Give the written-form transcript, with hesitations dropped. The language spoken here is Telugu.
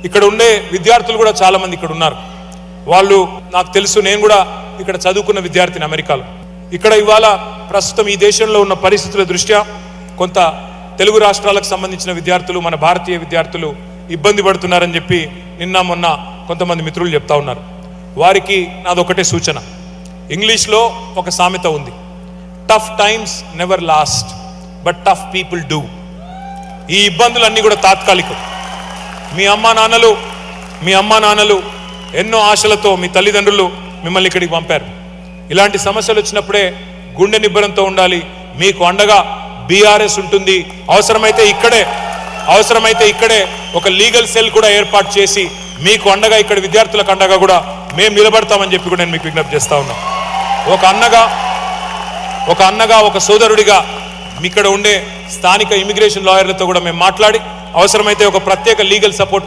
ఇక్కడ ఉండే విద్యార్థులు కూడా చాలా మంది ఇక్కడ ఉన్నారు. వాళ్ళు నాకు తెలుసు, నేను కూడా ఇక్కడ చదువుకున్న విద్యార్థిని అమెరికాలో. ఇక్కడ ఇవాళ ప్రస్తుతం ఈ దేశంలో ఉన్న పరిస్థితుల దృష్ట్యా కొంత తెలుగు రాష్ట్రాలకు సంబంధించిన విద్యార్థులు, మన భారతీయ విద్యార్థులు ఇబ్బంది పడుతున్నారని చెప్పి నిన్న మొన్న కొంతమంది మిత్రులు చెప్తా ఉన్నారు. వారికి నాదొకటే సూచన. ఇంగ్లీష్లో ఒక సామెత ఉంది, tough times never lost but tough people do. ఈ ఇబ్బందులన్నీ కూడా తాత్కాలికం. మీ అమ్మా నాన్నలు ఎన్నో ఆశలతో మీ తల్లిదండ్రులు మిమ్మల్ని ఇక్కడికి పంపారు. ఇలాంటి సమస్యలు వచ్చినప్పుడే గుండె నిబ్బరంతో ఉండాలి. మీకు అండగా బీఆర్ఎస్ ఉంటుంది. అవసరమైతే ఇక్కడే ఒక లీగల్ సెల్ కూడా ఏర్పాటు చేసి మీకు అండగా, ఇక్కడ విద్యార్థులకు అండగా కూడా మేము నిలబడతామని చెప్పి కూడా నేను మీకు విజ్ఞప్తి చేస్తా ఉన్నాను. ఒక అన్నగా ఒక సోదరుడిగా ఇక్కడ ఉండే స్థానిక ఇమిగ్రేషన్ లాయర్లతో కూడా మేము మాట్లాడి అవసరమైతే ఒక ప్రత్యేక లీగల్ సపోర్ట్